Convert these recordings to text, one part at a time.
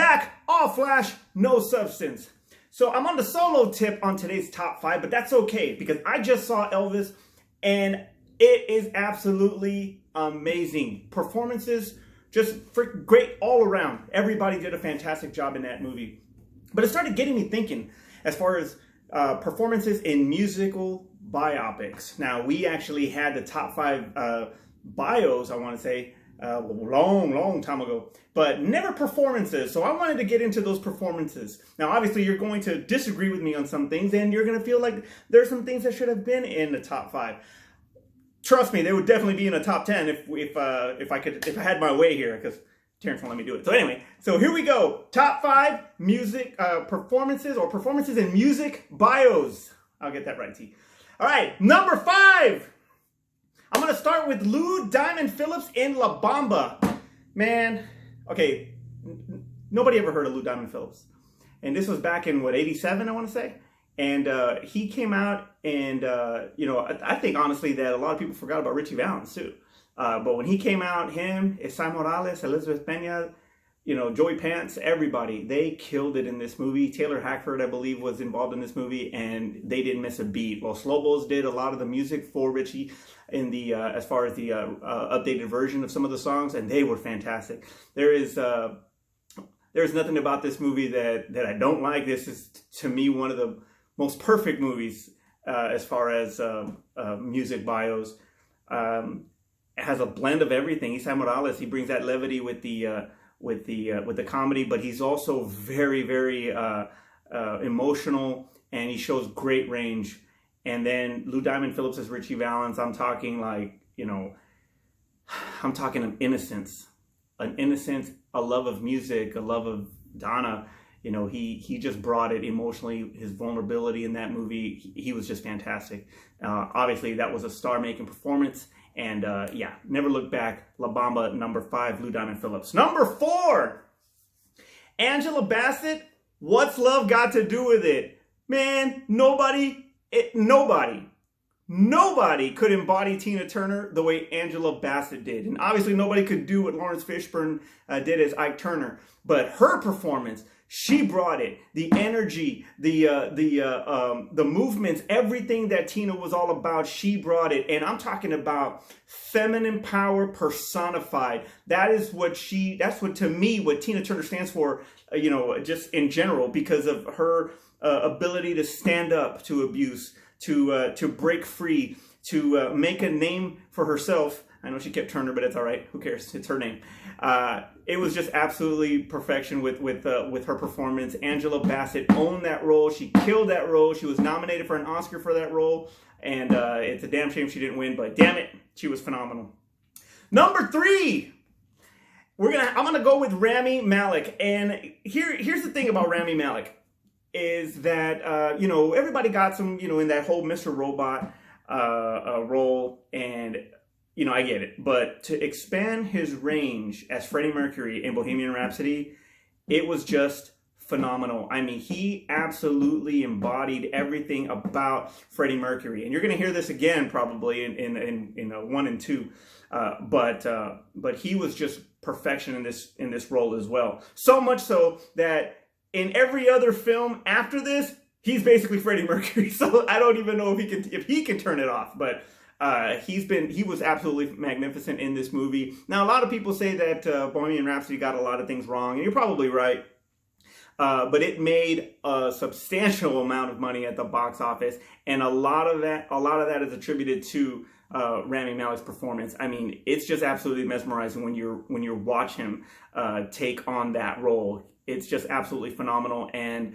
back, all flash, no substance. So I'm on the solo tip on today's top 5, but that's okay because I just saw Elvis and it is absolutely amazing. Performances, just great all around. Everybody did a fantastic job in that movie. But it started getting me thinking as far as performances in musical biopics. Now, we actually had the top 5 bios, I want to say, long time ago, but never performances. So I wanted to get into those performances. Now, obviously, you're going to disagree with me on some things, and you're going to feel like there's some things that should have been in the top 5. Trust me, they would definitely be in the top 10 if I had my way here, because Terrence won't let me do it. So anyway, so here we go. Top 5 music performances or performances in music bios. I'll get that right, T. All right, number 5. I'm going to start with Lou Diamond Phillips in La Bamba. Man, okay, nobody ever heard of Lou Diamond Phillips. And this was back in, what, 87, I want to say? And he came out and, you know, I think honestly that a lot of people forgot about Richie Valens too. But when he came out, him, Esai Morales, Elizabeth Peña, you know, Joey Pants, everybody, they killed it in this movie. Taylor Hackford, I believe, was involved in this movie, and they didn't miss a beat. Los Lobos did a lot of the music for Richie in the as far as the updated version of some of the songs, and they were fantastic. There's nothing about this movie that I don't like. This is, to me, one of the most perfect movies as far as music bios. It has a blend of everything. Esai Morales, he brings that levity with the comedy, but he's also very, very emotional, and he shows great range. And then Lou Diamond Phillips as Richie Valens. I'm talking like, you know, I'm talking an innocence, a love of music, a love of Donna. You know, he just brought it emotionally. His vulnerability in that movie, he was just fantastic. Obviously, that was a star-making performance. And yeah, never look back. La Bamba, number 5, Lou Diamond Phillips. Number 4, Angela Bassett. What's love got to do with it? Man, nobody could embody Tina Turner the way Angela Bassett did. And obviously nobody could do what Lawrence Fishburne did as Ike Turner. But her performance, she brought it. The energy, the movements, everything that Tina was all about, she brought it. And I'm talking about feminine power personified. That's what to me, what Tina Turner stands for, you know, just in general, because of her ability to stand up to abuse, to break free, to make a name for herself. I know she kept Turner, but it's all right. Who cares? It's her name. It was just absolutely perfection with her performance. Angela Bassett owned that role. She killed that role. She was nominated for an Oscar for that role, and it's a damn shame she didn't win. But damn it, she was phenomenal. Number 3, I'm gonna go with Rami Malek. And here's the thing about Rami Malek is that you know, everybody got some, you know, in that whole Mr. Robot role, and you know, I get it. But to expand his range as Freddie Mercury in Bohemian Rhapsody, it was just phenomenal. I mean, he absolutely embodied everything about Freddie Mercury. And you're going to hear this again probably in 1 and 2. But he was just perfection in this role as well. So much so that in every other film after this, he's basically Freddie Mercury. So I don't even know if he can turn it off. But he was absolutely magnificent in this movie. Now, a lot of people say that Bohemian Rhapsody got a lot of things wrong, and you're probably right. But it made a substantial amount of money at the box office, and a lot of that is attributed to Rami Malek's performance. I mean, it's just absolutely mesmerizing when you watch him take on that role. It's just absolutely phenomenal, and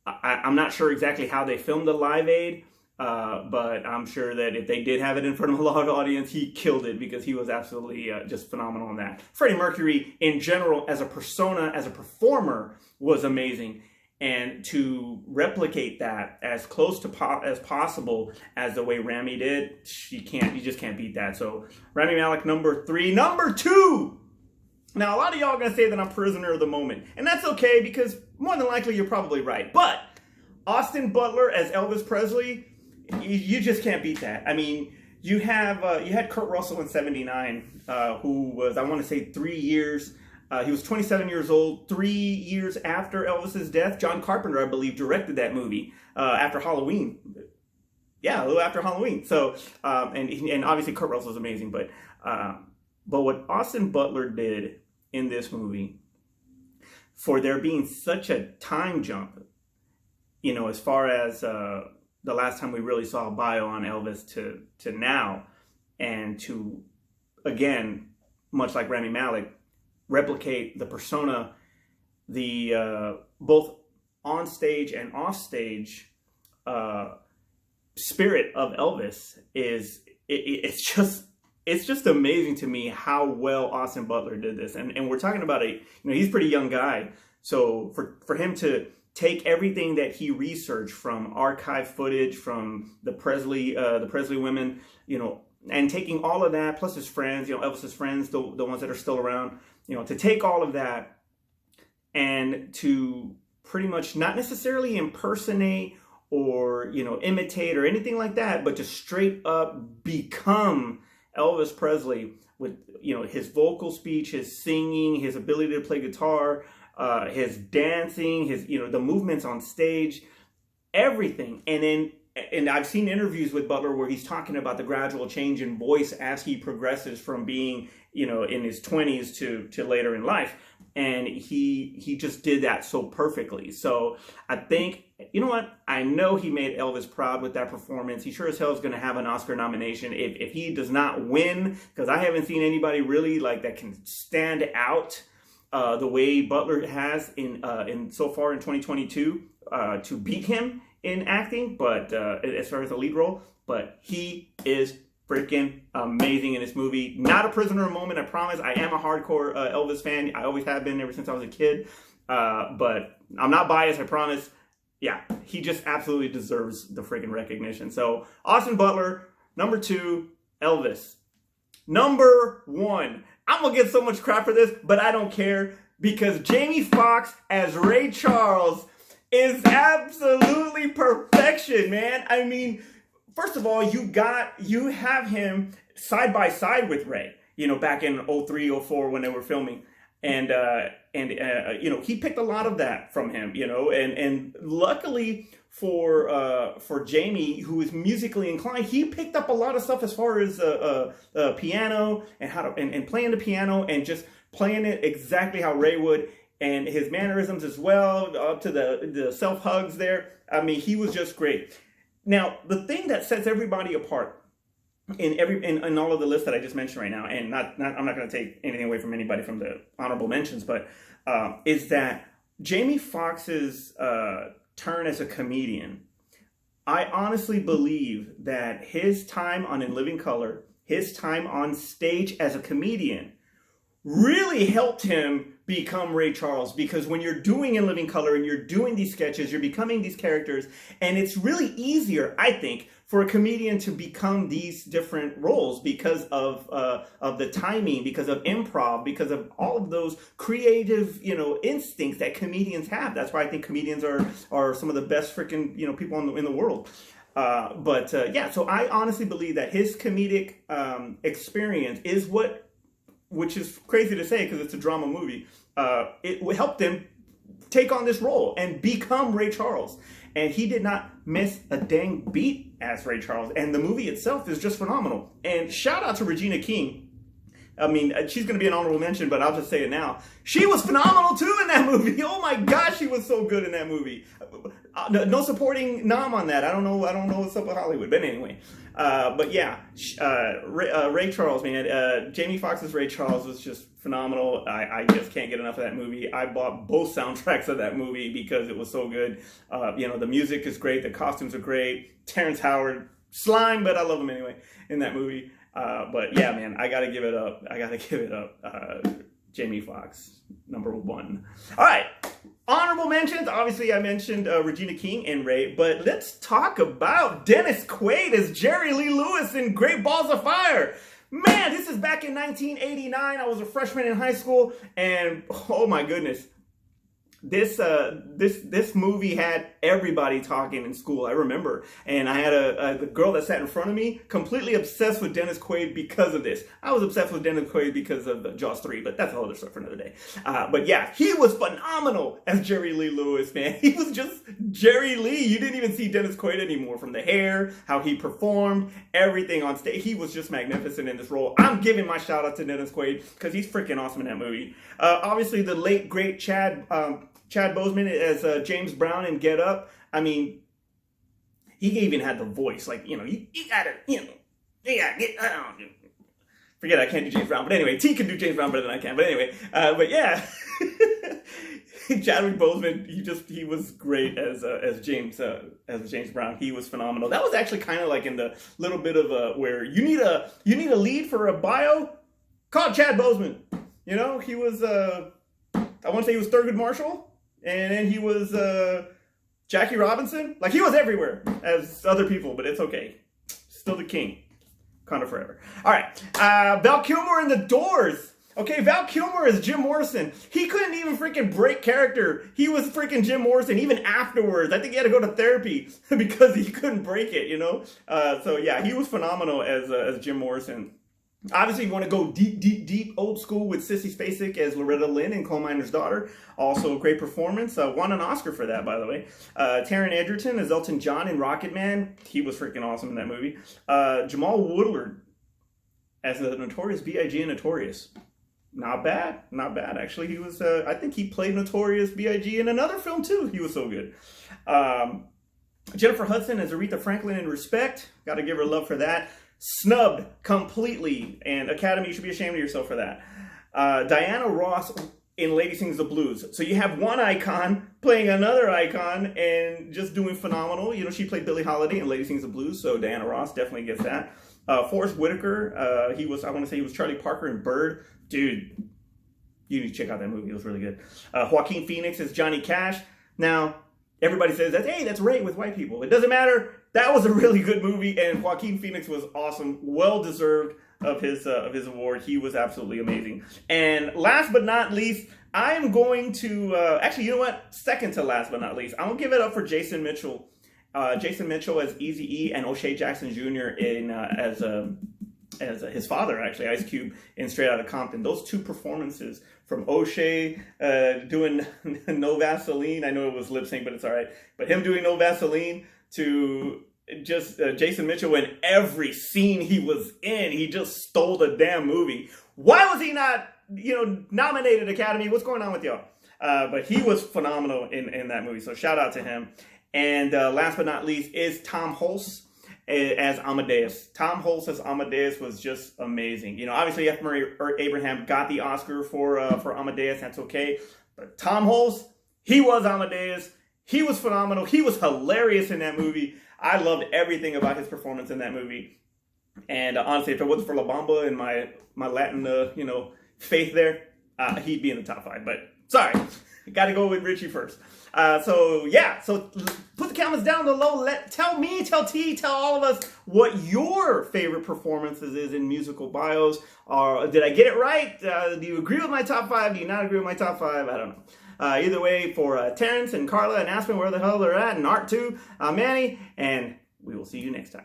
I'm not sure exactly how they filmed the Live Aid. But I'm sure that if they did have it in front of a live audience, he killed it because he was absolutely just phenomenal in that. Freddie Mercury, in general, as a persona, as a performer, was amazing. And to replicate that as close to as possible as the way Rami did, you just can't beat that. So Rami Malek, number 3. Number 2! Now, a lot of y'all are going to say that I'm prisoner of the moment. And that's okay, because more than likely you're probably right. But Austin Butler as Elvis Presley, you just can't beat that. I mean, you had Kurt Russell in '79, who was, I want to say, 3 years He was 27 years old, 3 years after Elvis's death. John Carpenter, I believe, directed that movie after Halloween. Yeah, a little after Halloween. So, and obviously Kurt Russell's amazing, but what Austin Butler did in this movie, for there being such a time jump, you know, as far as the last time we really saw a bio on Elvis to now, and to, again, much like Rami Malek, replicate the persona, the both on stage and off stage spirit of Elvis it's just amazing to me how well Austin Butler did this. And we're talking about he's a pretty young guy. So for him to take everything that he researched from archive footage from the Presley women, you know, and taking all of that, plus his friends, you know, Elvis's friends, the ones that are still around, you know, to take all of that and to pretty much not necessarily impersonate or, you know, imitate or anything like that, but to straight up become Elvis Presley with, you know, his vocal speech, his singing, his ability to play guitar, his dancing, his, you know, the movements on stage, everything. And I've seen interviews with Butler where he's talking about the gradual change in voice as he progresses from being, you know, in his 20s to later in life. And he just did that so perfectly. So I think, you know what? I know he made Elvis proud with that performance. He sure as hell is going to have an Oscar nomination. If he does not win, because I haven't seen anybody really like that can stand out the way Butler has in so far in 2022 to beat him in acting, but as far as the lead role, but he is freaking amazing in this movie. Not a prisoner moment, I promise. I am a hardcore Elvis fan. I always have been ever since I was a kid, but I'm not biased, I promise. Yeah, he just absolutely deserves the freaking recognition. So Austin Butler, number 2, Elvis. Number 1, I'm gonna get so much crap for this, but I don't care, because Jamie Foxx as Ray Charles is absolutely perfection, man. I mean, first of all, you have him side by side with Ray, you know, back in 03, 04 when they were filming. And you know, he picked a lot of that from him, you know, and luckily for Jamie, who is musically inclined, he picked up a lot of stuff as far as piano and how to and playing the piano and just playing it exactly how Ray would, and his mannerisms as well, up to the self hugs there. I mean, he was just great. Now, the thing that sets everybody apart in all of the lists that I just mentioned right now, and I'm not going to take anything away from anybody from the honorable mentions, but is that Jamie Foxx's turn as a comedian. I honestly believe that his time on In Living Color, his time on stage as a comedian, really helped him become Ray Charles, because when you're doing In Living Color and you're doing these sketches, you're becoming these characters, and it's really easier, I think, for a comedian to become these different roles because of the timing, because of improv, because of all of those creative, you know, instincts that comedians have. That's why I think comedians are some of the best freaking, you know, people in the world. Yeah, so I honestly believe that his comedic experience is which is crazy to say because it's a drama movie, it helped him take on this role and become Ray Charles. And he did not miss a dang beat as Ray Charles. And the movie itself is just phenomenal. And shout out to Regina King. I mean, she's going to be an honorable mention, but I'll just say it now. She was phenomenal too in that movie. Oh my gosh, she was so good in that movie. No supporting nom on that. I don't know what's up with Hollywood, but anyway. But yeah, Ray Charles, man. Jamie Foxx's Ray Charles was just phenomenal. I just can't get enough of that movie. I bought both soundtracks of that movie because it was so good. You know, the music is great. The costumes are great. Terrence Howard, slime, but I love him anyway in that movie. But yeah, man, I gotta give it up. Jamie Foxx, number 1. All right. Honorable mentions. Obviously, I mentioned Regina King and Ray, but let's talk about Dennis Quaid as Jerry Lee Lewis in Great Balls of Fire. Man, this is back in 1989. I was a freshman in high school, and oh my goodness. this movie had everybody talking in school. I remember, and I had a girl that sat in front of me, completely obsessed with Dennis Quaid because of this. I was obsessed with Dennis Quaid because of Jaws 3, but that's a whole other stuff for another day. But yeah, he was phenomenal as Jerry Lee Lewis, man. He was just Jerry Lee. You didn't even see Dennis Quaid anymore, from the hair, how he performed, everything on stage. He was just magnificent in this role. I'm giving my shout out to Dennis Quaid because he's freaking awesome in that movie. Obviously, the late great Chad Boseman as James Brown in Get Up. I mean, he even had the voice. Like, you gotta, you gotta get, forget I can't do James Brown. But anyway, T can do James Brown better than I can. But anyway, but yeah. Chadwick Boseman, he was great as James Brown. He was phenomenal. That was actually kind of like in the little bit of where you need a lead for a bio, call Chad Boseman. He was I want to say he was Thurgood Marshall. And then he was Jackie Robinson. Like, he was everywhere as other people, but it's okay. Still the king. Kind of forever. All right. Val Kilmer in The Doors. Okay, Val Kilmer is Jim Morrison. He couldn't even freaking break character. He was freaking Jim Morrison even afterwards. I think he had to go to therapy because he couldn't break it, So, yeah, he was phenomenal as Jim Morrison. Obviously, you want to go deep old school with Sissy Spacek as Loretta Lynn in Coal Miner's Daughter. Also a great performance. Won an Oscar for that, by the way. Taron Egerton as Elton John in Rocket Man. He was freaking awesome in that movie. Jamal Woodward as the Notorious B.I.G. in Notorious. Not bad. Not bad, actually. He was, I think he played Notorious B.I.G. in another film, too. He was so good. Jennifer Hudson as Aretha Franklin in Respect. Got to give her love for that. Snubbed completely, and Academy, you should be ashamed of yourself for that. Diana Ross in Lady Sings the Blues. So you have one icon playing another icon and just doing phenomenal. She played Billie Holiday in Lady Sings the Blues, so Diana Ross definitely gets that. Forrest Whitaker, I want to say he was Charlie Parker in Bird. Dude, you need to check out that movie. It was really good. Joaquin Phoenix is Johnny Cash. Now, everybody says that, hey, that's Ray with white people. It doesn't matter. That was a really good movie, and Joaquin Phoenix was awesome. Well deserved of his award. He was absolutely amazing. And last but not least, I am going to actually, you know what? Second to last but not least, I'm gonna give it up for Jason Mitchell. Jason Mitchell as Eazy-E and O'Shea Jackson Jr. in as his father, actually, Ice Cube in Straight Outta Compton. Those two performances from O'Shea doing No Vaseline. I know it was lip sync, but it's all right. But him doing No Vaseline to just Jason Mitchell in every scene he was in, he just stole the damn movie. Why was he not, nominated Academy? What's going on with y'all? But he was phenomenal in that movie, so shout out to him. And last but not least is Tom Hulce as Amadeus. Tom Hulce as Amadeus was just amazing. Obviously F. Murray Abraham got the Oscar for Amadeus. That's okay. But Tom Hulce, he was Amadeus. He was phenomenal. He was hilarious in that movie. I loved everything about his performance in that movie. And honestly, if it wasn't for La Bamba and my Latin, faith there, he'd be in the top 5. But sorry, got to go with Richie first. So yeah, so put the comments down below. Tell me, tell T, tell all of us what your favorite performances is in musical bios. Or did I get it right? Do you agree with my top 5? Do you not agree with my top 5? I don't know. Either way, for Terrence and Carla and Aspen, where the hell they're at, and Art too, Manny, and we will see you next time.